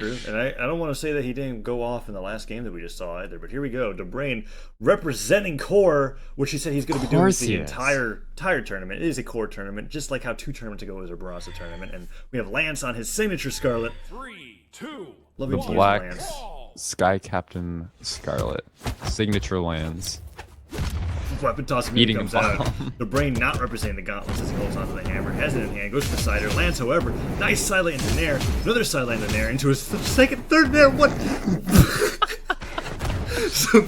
And I don't want to say that he didn't go off in the last game that we just saw either, but here we go. Dobrein representing core, which he said he's going to be doing the entire tournament. It is a core tournament, just like how 2 tournaments ago was a Barasa tournament. And we have Lanz on his signature Scarlet. 3, 2, The black Sky Captain Scarlet. Signature Lands. Weapon toss Eating comes a out. bomb. Dobrein not representing the gauntlets as he holds onto the hammer, has it in hand, goes for the cider. Lanz, however, nice sidelight into Nair, another sidelight into Nair, into his third Nair. What?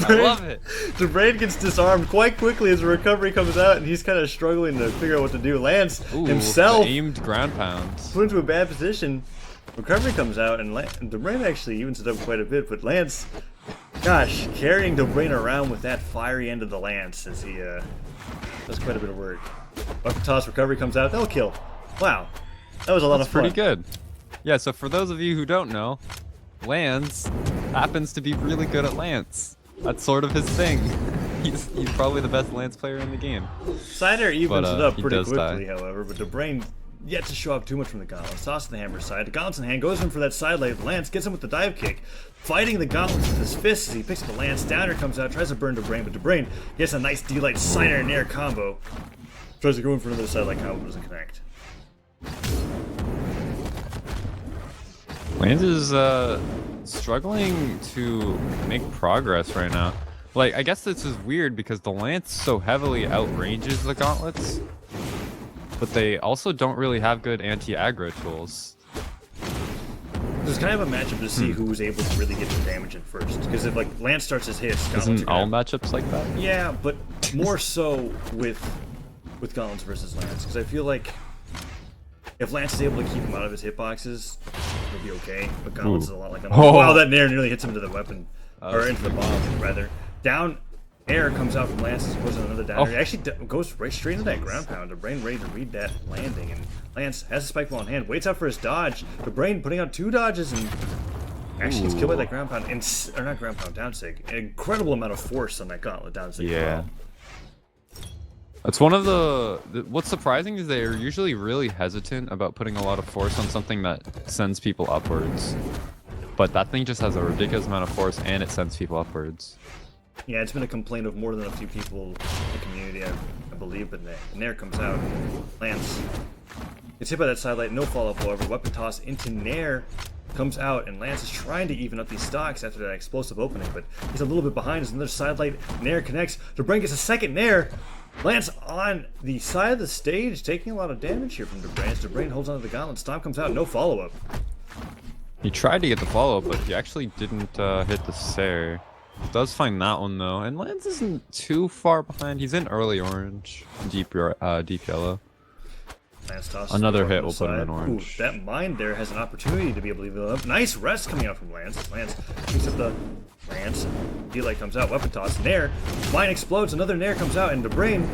I love it. Dobrein gets disarmed quite quickly as the recovery comes out, and he's kind of struggling to figure out what to do. Lanz himself aimed ground pounds. put into a bad position. Recovery comes out, and Dobrein actually evens it up quite a bit, but Lanz, gosh, carrying Dobrein around with that fiery end of the lance as he does quite a bit of work. Weapon toss, recovery comes out, that'll kill. Wow, that was a lot of fun. Pretty good. Yeah, so for those of you who don't know, Lanz happens to be really good at Lance. That's sort of his thing. He's probably the best Lance player in the game. Cider evens it up pretty quickly, die. however, but Dobrein yet to show up too much from the gauntlets. Toss the hammer side. The gauntlets in hand, goes in for that side leg. Lance gets him with the dive kick, fighting the gauntlets with his fists as he picks up the lance. Downer comes out, tries to burn Dobrein, but Dobrein gets a nice D-light cider and air combo. Tries to go in for another side like combo, doesn't connect. Lanz is struggling to make progress right now. Like, I guess this is weird because the Lance so heavily outranges the gauntlets, but they also don't really have good anti-aggro tools. There's kind of a matchup to see who's able to really get the damage in first. Because if like Lance starts his hits, Isn't all matchups like that? Yeah, but more so with gauntlets versus Lance. Because I feel like if Lance is able to keep him out of his hitboxes, he'll be okay. But gauntlets is a lot like wow, that Nair nearly hits him into the weapon. Or into the bomb, rather. Down air comes out from Lance as opposed to another down air. He actually goes right straight into that ground pound. Dobrein ready to read that landing, and Lance has a spike ball in hand, waits out for his dodge. Dobrein putting out 2 dodges and actually gets killed by that ground pound, or not ground pound, down sig. An incredible amount of force on that gauntlet down sig. Yeah. It's one of the what's surprising is they're usually really hesitant about putting a lot of force on something that sends people upwards. But that thing just has a ridiculous amount of force and it sends people upwards. Yeah, it's been a complaint of more than a few people in the community, I believe, but Nair comes out. Lance gets hit by that sidelight, no follow-up, however. Weapon toss into Nair comes out, and Lance is trying to even up these stocks after that explosive opening, but he's a little bit behind. There's another sidelight. Nair connects. Dobrein gets a second Nair. Lance on the side of the stage, taking a lot of damage here from Dobrein. Dobrein holds onto the gauntlet. Stomp comes out, no follow-up. He tried to get the follow-up, but he actually didn't hit the Sair. Does find that one though, and Lanz isn't too far behind. He's in early orange, deep yellow. Another hit will put him in orange. Ooh, that mine there has an opportunity to be able to leave it up. Nice rest coming out from Lanz. Lanz picks up the Lance. D-light comes out. Weapon toss. Nair. Mine explodes. Another Nair comes out, and Dobrein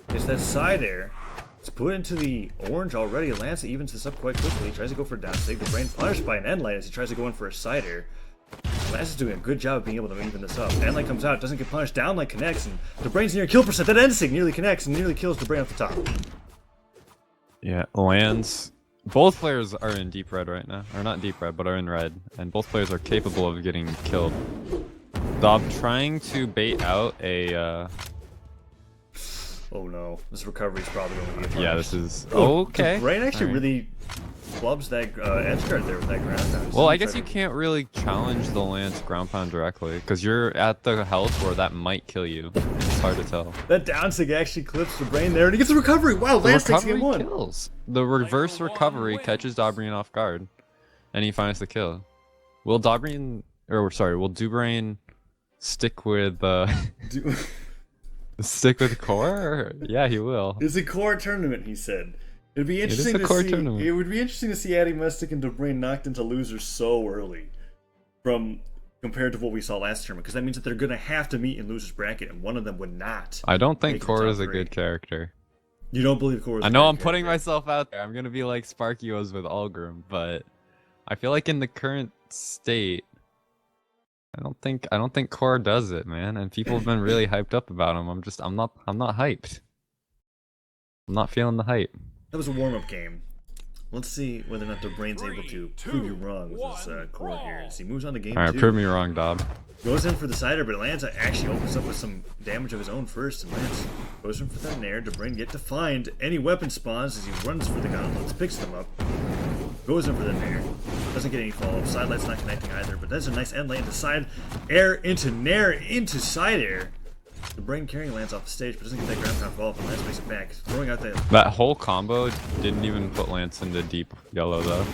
gets that side air. It's put into the orange already. Lance evens this up quite quickly. He tries to go for a down sig. Dobrein punished by an end light as he tries to go in for a side air. Lance is doing a good job of being able to even this up. Endlight comes out, doesn't get punished, downlight connects, and Dobrein's near kill percent. That Endsig nearly connects and nearly kills Dobrein off the top. Yeah, Lanz. Both players are in deep red right now. Or not deep red, but are in red. And both players are capable of getting killed. Dob trying to bait out a... Oh no, this recovery is probably going to be a punish. Yeah, this is... okay. Dobrein actually really flubs that edge guard there with that ground pound. Well, I guess you can't really challenge the Lance ground pound directly, because you're at the health where that might kill you. It's hard to tell. That downsig actually clips Dobrein there, and he gets the recovery! Wow, Lance takes game 1! Kills. The reverse recovery catches Dobrein off guard, and he finds the kill. Will Dobrein... Or, sorry, will Dobrein stick with... stick with core? Or... Yeah, he will. It's a core tournament, he said. It'd be interesting to see. Tournament. It would be interesting to see Addy Mystic and Dobrein knocked into losers so early, compared to what we saw last tournament, because that means that they're gonna have to meet in losers bracket, and one of them would not. I don't think Core is a good character. You don't believe Core is? I know I'm putting myself out there. I'm gonna be like Sparky was with Algrim, but I feel like in the current state, I don't think Core does it, man. And people have been really hyped up about him. I'm not hyped. I'm not feeling the hype. That was a warm-up game. Let's see whether or not Dobrein able to prove you wrong with his core here. As he moves on to game Alright, 2. prove me wrong, Dob. Goes in for the cider, but Lanz actually opens up with some damage of his own first. And Lanz goes in for that nair. Dobrein yet to find any weapon spawns as he runs for the gauntlets, picks them up, goes in for the nair. Doesn't get any follow-up. Side light's not connecting either, but that's a nice end lane into side air, into nair, into side air. Dobrein carrying Lanz off the stage, but doesn't get that ground pound follow-up, and Lanz makes it back. Throwing out that whole combo didn't even put Lanz into deep yellow, though.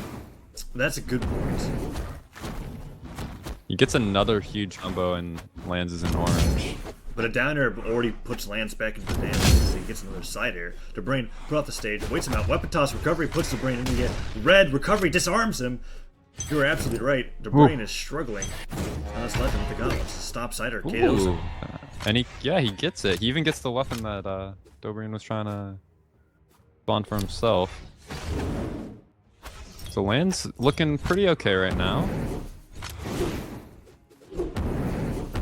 That's a good point. He gets another huge combo, and Lanz is in orange. But a down air already puts Lanz back into the damage, so he gets another side air. Dobrein put off the stage, waits him out, weapon toss, recovery, puts Dobrein into the red, recovery, disarms him. You were absolutely right. Dobrein is struggling. Now that's left him with the gauntlets. Stop side air, KOs him. And he gets it. He even gets the weapon that Dobrein was trying to spawn for himself. So Lanz looking pretty okay right now.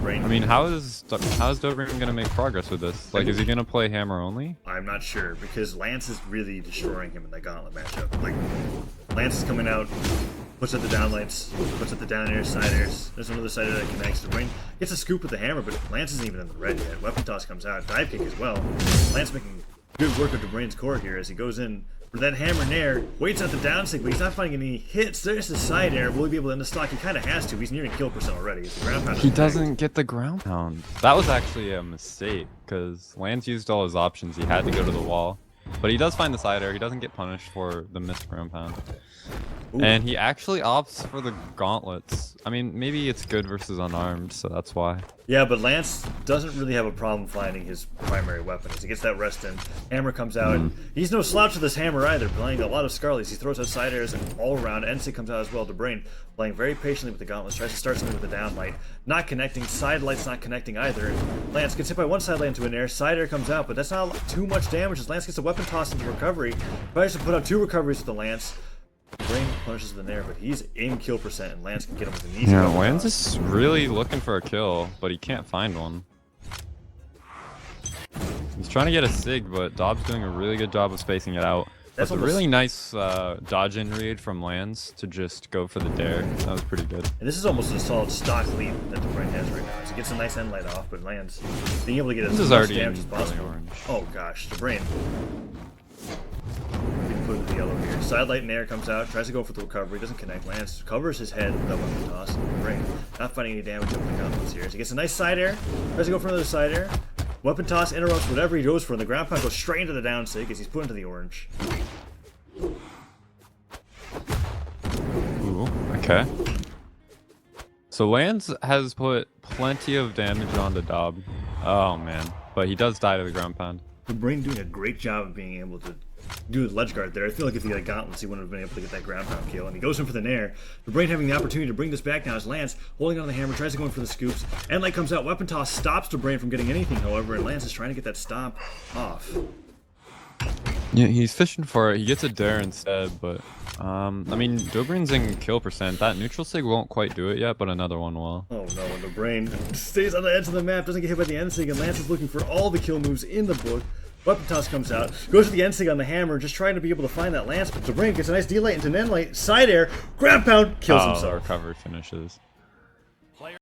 I mean, how is Dobrein gonna make progress with this? Like, is he gonna play hammer only? I'm not sure, because Lanz is really destroying him in that gauntlet matchup. Like, Lanz is coming out, puts up the down lights, puts up the down airs, side airs. There's another side air that connects. Dobrein gets a scoop with the hammer, but Lanz isn't even in the red yet. Weapon toss comes out, dive kick as well. Lanz making good work with Dobrein's core here as he goes in for that hammer nair, waits out the down stick, but he's not finding any hits. There's the side air. Will he be able to end the stock? He kind of has to. He's nearing kill percent already. The ground pound He doesn't get the ground pound. That was actually a mistake, because Lanz used all his options. He had to go to the wall. But he does find the side air. He doesn't get punished for the missed ground pound. Ooh. And he actually opts for the gauntlets. I mean, maybe it's good versus unarmed, so that's why. Yeah, but Lanz doesn't really have a problem finding his primary weapon. As he gets that rest in, hammer comes out. He's no slouch with this hammer either, playing a lot of Scarlets. He throws out side airs and all around. NC comes out as well. Dobrein playing very patiently with the gauntlets, tries to start something with the down light. Not connecting, side light's not connecting either. Lanz gets hit by one side light into an air, side air comes out, but that's not too much damage as Lanz gets a weapon toss into recovery. Tries to put out 2 recoveries with the Lanz. Dobrein punishes the nair, but he's in kill percent, and Lanz can get him with an easy. Yeah, Lanz is really looking for a kill, but he can't find one. He's trying to get a sig, but Dob's doing a really good job of spacing it out. That's a really nice dodge in read from Lanz to just go for the dare. That was pretty good. And this is almost a solid stock lead that Dobrein has right now. As he gets a nice end light off, but Lanz being able to get as much damage as possible. Orange. Oh gosh, Dobrein. Put into the yellow here. Side light and air comes out, tries to go for the recovery, doesn't connect. Lanz covers his head with that weapon toss. Dobrein not finding any damage over the gauntlets here. As he gets a nice side air, tries to go for another side air. Weapon toss interrupts whatever he goes for, and the ground pound goes straight into the down stick as he's put into the orange. Ooh, okay. So Lanz has put plenty of damage onto Dob. Oh man, but he does die to the ground pound. Dobrein doing a great job of being able to do the ledge guard there. I feel like if he had gauntlets, he wouldn't have been able to get that ground pound kill. And he goes in for the nair. Dobrein having the opportunity to bring this back now as Lanz holding on the hammer, tries to go in for the scoops. End light comes out. Weapon toss stops Dobrein from getting anything, however, and Lanz is trying to get that stop off. Yeah, he's fishing for it. He gets a dare instead, but I mean, Dobrein's in kill percent. That neutral sig won't quite do it yet, but another one will. Oh no, and Dobrein stays on the edge of the map, doesn't get hit by the end sig, and Lanz is looking for all the kill moves in the book. Weapon toss comes out, goes to the end sig on the hammer, just trying to be able to find that Lanz, but Dobrein gets a nice D-light into an end light, side air, ground pound, kills himself. Recovery finishes.